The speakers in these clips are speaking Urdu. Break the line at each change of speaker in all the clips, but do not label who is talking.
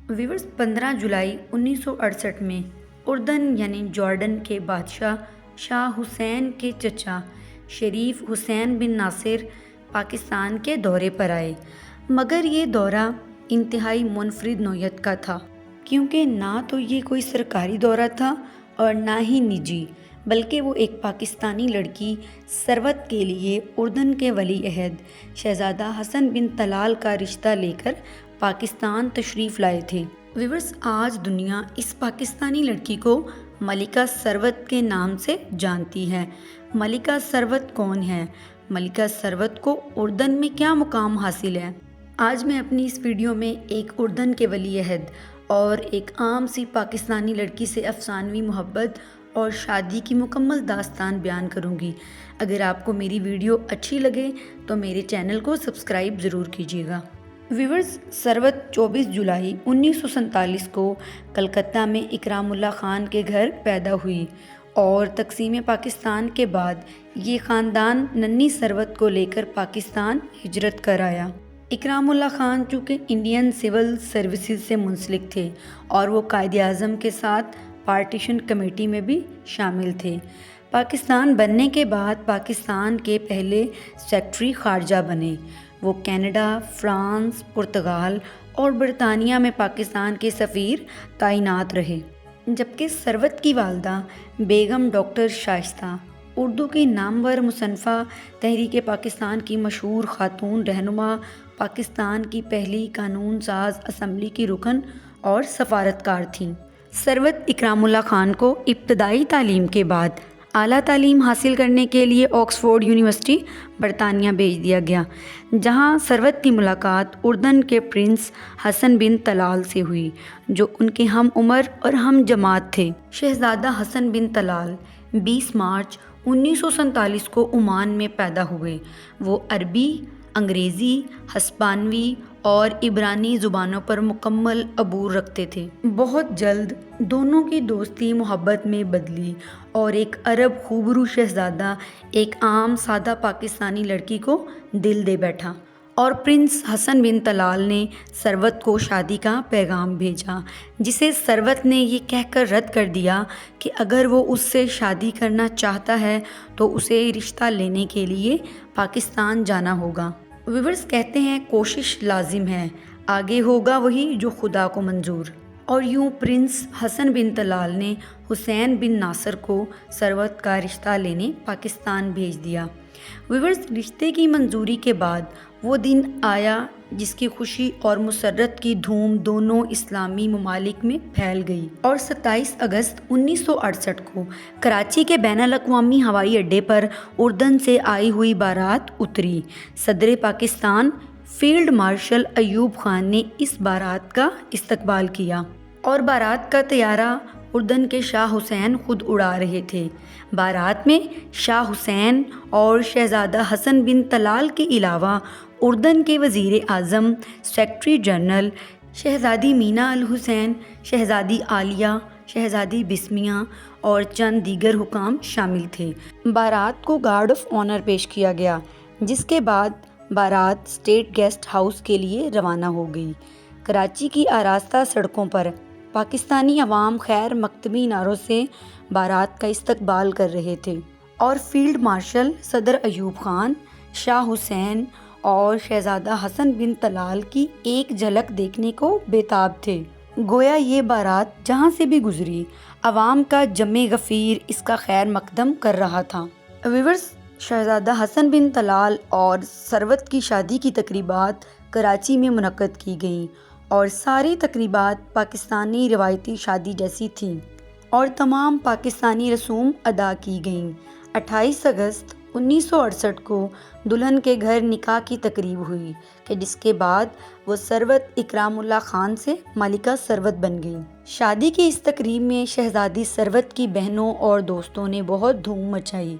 ویورز 15 جولائی 1968 میں اردن یعنی جارڈن کے بادشاہ شاہ حسین کے چچا شریف حسین بن ناصر پاکستان کے دورے پر آئے، مگر یہ دورہ انتہائی منفرد نوعیت کا تھا، کیونکہ نہ تو یہ کوئی سرکاری دورہ تھا اور نہ ہی نجی، بلکہ وہ ایک پاکستانی لڑکی ثروت کے لیے اردن کے ولی عہد شہزادہ حسن بن طلال کا رشتہ لے کر پاکستان تشریف لائے تھے۔ ویورز، آج دنیا اس پاکستانی لڑکی کو ملکہ ثروت کے نام سے جانتی ہے۔ ملکہ ثروت کون ہے؟ ملکہ ثروت کو اردن میں کیا مقام حاصل ہے؟ آج میں اپنی اس ویڈیو میں ایک اردن کے ولی عہد اور ایک عام سی پاکستانی لڑکی سے افسانوی محبت اور شادی کی مکمل داستان بیان کروں گی۔ اگر آپ کو میری ویڈیو اچھی لگے تو میرے چینل کو سبسکرائب ضرور کیجیے گا۔ ویورز، ثروت 24 جولائی 1947 کو کلکتہ میں اکرام اللہ خان کے گھر پیدا ہوئی اور تقسیم پاکستان کے بعد یہ خاندان ننھی ثروت کو لے کر پاکستان ہجرت کر آیا۔ اکرام اللہ خان چونکہ انڈین سول سروسز سے منسلک تھے اور وہ قائد اعظم کے ساتھ پارٹیشن کمیٹی میں بھی شامل تھے۔ پاکستان بننے کے بعد پاکستان کے پہلے سیکرٹری خارجہ بنے۔ وہ کینیڈا، فرانس، پرتگال اور برطانیہ میں پاکستان کے سفیر تعینات رہے، جبکہ ثروت کی والدہ بیگم ڈاکٹر شائستہ اردو کی نامور مصنفہ، تحریک پاکستان کی مشہور خاتون رہنما، پاکستان کی پہلی قانون ساز اسمبلی کی رکن اور سفارتکار تھیں۔ ثروت اکرام اللہ خان کو ابتدائی تعلیم کے بعد اعلیٰ تعلیم حاصل کرنے کے لیے آکسفورڈ یونیورسٹی برطانیہ بھیج دیا گیا، جہاں ثروت کی ملاقات اردن کے پرنس حسن بن طلال سے ہوئی، جو ان کے ہم عمر اور ہم جماعت تھے۔ شہزادہ حسن بن طلال 20 مارچ 1947 کو عمان میں پیدا ہوئے۔ وہ عربی، انگریزی، ہسپانوی اور عبرانی زبانوں پر مکمل عبور رکھتے تھے۔ بہت جلد دونوں کی دوستی محبت میں بدلی اور ایک عرب خوبرو شہزادہ ایک عام سادہ پاکستانی لڑکی کو دل دے بیٹھا، اور پرنس حسن بن طلال نے ثروت کو شادی کا پیغام بھیجا، جسے ثروت نے یہ کہہ کر رد کر دیا کہ اگر وہ اس سے شادی کرنا چاہتا ہے تو اسے رشتہ لینے کے لیے پاکستان جانا ہوگا۔ ویورز کہتے ہیں کوشش لازم ہے، آگے ہوگا وہی جو خدا کو منظور۔ اور یوں پرنس حسن بن طلال نے حسین بن ناصر کو ثروت کا رشتہ لینے پاکستان بھیج دیا۔ ویورز، رشتے کی منظوری کے بعد وہ دن آیا جس کی خوشی اور مسرت کی دھوم دونوں اسلامی ممالک میں پھیل گئی، اور 27 اگست 1968 کو کراچی کے بین الاقوامی ہوائی اڈے پر اردن سے آئی ہوئی بارات اتری۔ صدر پاکستان فیلڈ مارشل ایوب خان نے اس بارات کا استقبال کیا، اور بارات کا طیارہ اردن کے شاہ حسین خود اڑا رہے تھے۔ بارات میں شاہ حسین اور شہزادہ حسن بن طلال کے علاوہ اردن کے وزیر اعظم، سیکرٹری جنرل، شہزادی مینا الحسین، شہزادی عالیہ، شہزادی بسمیہ اور چند دیگر حکام شامل تھے۔ بارات کو گارڈ آف آنر پیش کیا گیا، جس کے بعد بارات اسٹیٹ گیسٹ ہاؤس کے لیے روانہ ہو گئی۔ کراچی کی آراستہ سڑکوں پر پاکستانی عوام خیر مقدمی نعروں سے بارات کا استقبال کر رہے تھے، اور فیلڈ مارشل صدر ایوب خان، شاہ حسین اور شہزادہ حسن بن طلال کی ایک جھلک دیکھنے کو بےتاب تھے۔ گویا یہ بارات جہاں سے بھی گزری، عوام کا جمع غفیر اس کا خیر مقدم کر رہا تھا۔ ویورز، شہزادہ حسن بن طلال اور ثروت کی شادی کی تقریبات کراچی میں منعقد کی گئیں، اور ساری تقریبات پاکستانی روایتی شادی جیسی تھیں اور تمام پاکستانی رسوم ادا کی گئیں۔ 28 اگست 1968 کو دلہن کے گھر نکاح کی تقریب ہوئی، کہ جس کے بعد وہ ثروت اکرام اللہ خان سے ملکہ ثروت بن گئی۔ شادی کی اس تقریب میں شہزادی ثروت کی بہنوں اور دوستوں نے بہت دھوم مچائی۔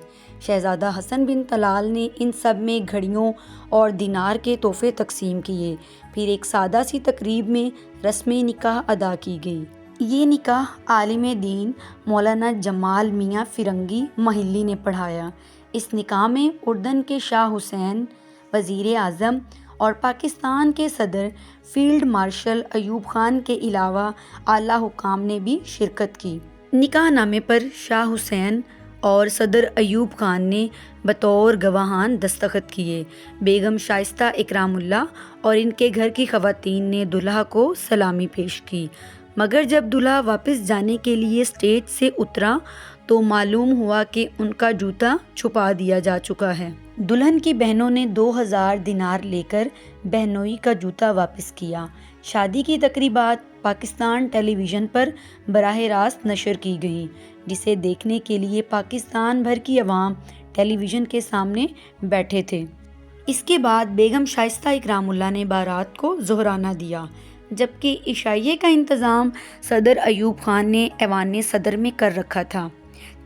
شہزادہ حسن بن طلال نے ان سب میں گھڑیوں اور دینار کے تحفے تقسیم کیے۔ پھر ایک سادہ سی تقریب میں رسم نکاح ادا کی گئی۔ یہ نکاح عالم دین مولانا جمال میاں فرنگی محلی نے پڑھایا۔ اس نکاح میں اردن کے شاہ حسین، وزیر اعظم اور پاکستان کے صدر فیلڈ مارشل ایوب خان کے علاوہ اعلیٰ حکام نے بھی شرکت کی۔ نکاح نامے پر شاہ حسین اور صدر ایوب خان نے بطور گواہان دستخط کیے۔ بیگم شائستہ اکرام اللہ اور ان کے گھر کی خواتین نے دلہا کو سلامی پیش کی، مگر جب دلہا واپس جانے کے لیے اسٹیج سے اترا تو معلوم ہوا کہ ان کا جوتا چھپا دیا جا چکا ہے۔ دلہن کی بہنوں نے 2000 دینار لے کر بہنوئی کا جوتا واپس کیا۔ شادی کی تقریبات پاکستان ٹیلی ویژن پر براہ راست نشر کی گئیں، جسے دیکھنے کے لیے پاکستان بھر کی عوام ٹیلی ویژن کے سامنے بیٹھے تھے۔ اس کے بعد بیگم شائستہ اکرام اللہ نے بارات کو ظہرانہ دیا، جبکہ عشائیے کا انتظام صدر ایوب خان نے ایوان صدر میں کر رکھا تھا۔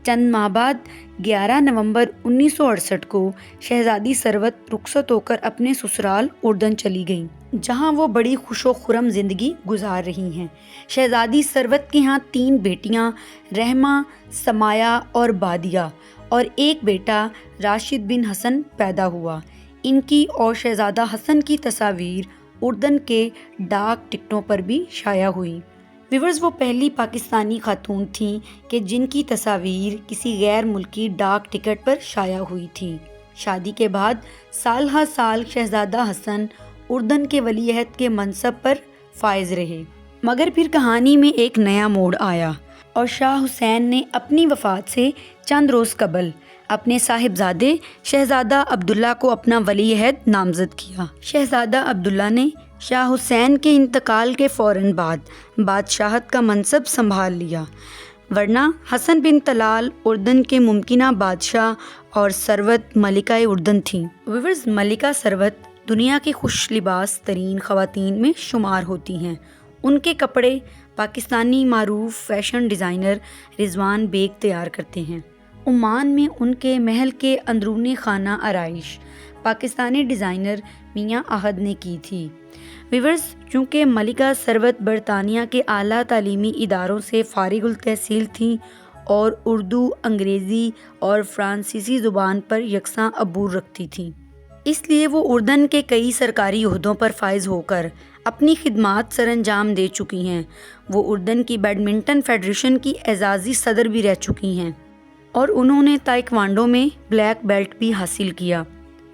چند ماہ بعد 11 نومبر 1968 کو شہزادی ثروت رخصت ہو کر اپنے سسرال اردن چلی گئیں، جہاں وہ بڑی خوش و خرم زندگی گزار رہی ہیں۔ شہزادی ثروت کے ہاں 3 بیٹیاں رحمہ، سمایہ اور بادیہ اور ایک بیٹا راشد بن حسن پیدا ہوا۔ ان کی اور شہزادہ حسن کی تصاویر اردن کے ڈاک ٹکٹوں پر بھی شائع ہوئی۔ ویورز، وہ پہلی پاکستانی خاتون تھیں کہ جن کی تصاویر کسی غیر ملکی ڈاک ٹکٹ پر شائع ہوئی تھیں۔ شادی کے بعد سال ہر سال شہزادہ حسن اردن کے ولی عہد کے منصب پر فائز رہے، مگر پھر کہانی میں ایک نیا موڑ آیا اور شاہ حسین نے اپنی وفات سے چند روز قبل اپنے صاحبزادے شہزادہ عبداللہ کو اپنا ولی عہد نامزد کیا۔ شہزادہ عبداللہ نے شاہ حسین کے انتقال کے فوراً بعد بادشاہت کا منصب سنبھال لیا، ورنہ حسن بن طلال اردن کے ممکنہ بادشاہ اور ثروت ملکہ اردن تھیں۔ ویورز، ملکہ ثروت دنیا کی خوش لباس ترین خواتین میں شمار ہوتی ہیں۔ ان کے کپڑے پاکستانی معروف فیشن ڈیزائنر رضوان بیگ تیار کرتے ہیں۔ عمان میں ان کے محل کے اندرون خانہ آرائش پاکستانی ڈیزائنر میاں احد نے کی تھی۔ ویورز، چونکہ ملکہ ثروت برطانیہ کے اعلیٰ تعلیمی اداروں سے فارغ التحصیل تھیں اور اردو، انگریزی اور فرانسیسی زبان پر یکساں عبور رکھتی تھیں، اس لیے وہ اردن کے کئی سرکاری عہدوں پر فائز ہو کر اپنی خدمات سر انجام دے چکی ہیں۔ وہ اردن کی بیڈمنٹن فیڈریشن کی اعزازی صدر بھی رہ چکی ہیں اور انہوں نے تائیکوانڈو میں بلیک بیلٹ بھی حاصل کیا۔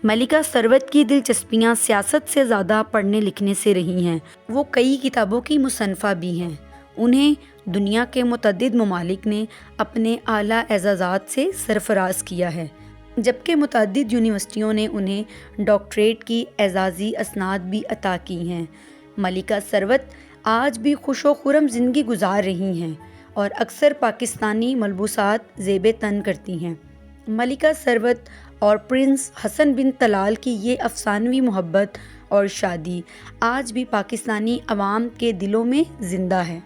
ملکہ ثروت کی دلچسپیاں سیاست سے زیادہ پڑھنے لکھنے سے رہی ہیں۔ وہ کئی کتابوں کی مصنفہ بھی ہیں۔ انہیں دنیا کے متعدد ممالک نے اپنے اعلیٰ اعزازات سے سرفراز کیا ہے، جبکہ متعدد یونیورسٹیوں نے انہیں ڈاکٹریٹ کی اعزازی اسناد بھی عطا کی ہیں۔ ملکہ ثروت آج بھی خوش و خرم زندگی گزار رہی ہیں اور اکثر پاکستانی ملبوسات زیب تن کرتی ہیں۔ ملکہ ثروت اور پرنس حسن بن طلال کی یہ افسانوی محبت اور شادی آج بھی پاکستانی عوام کے دلوں میں زندہ ہے۔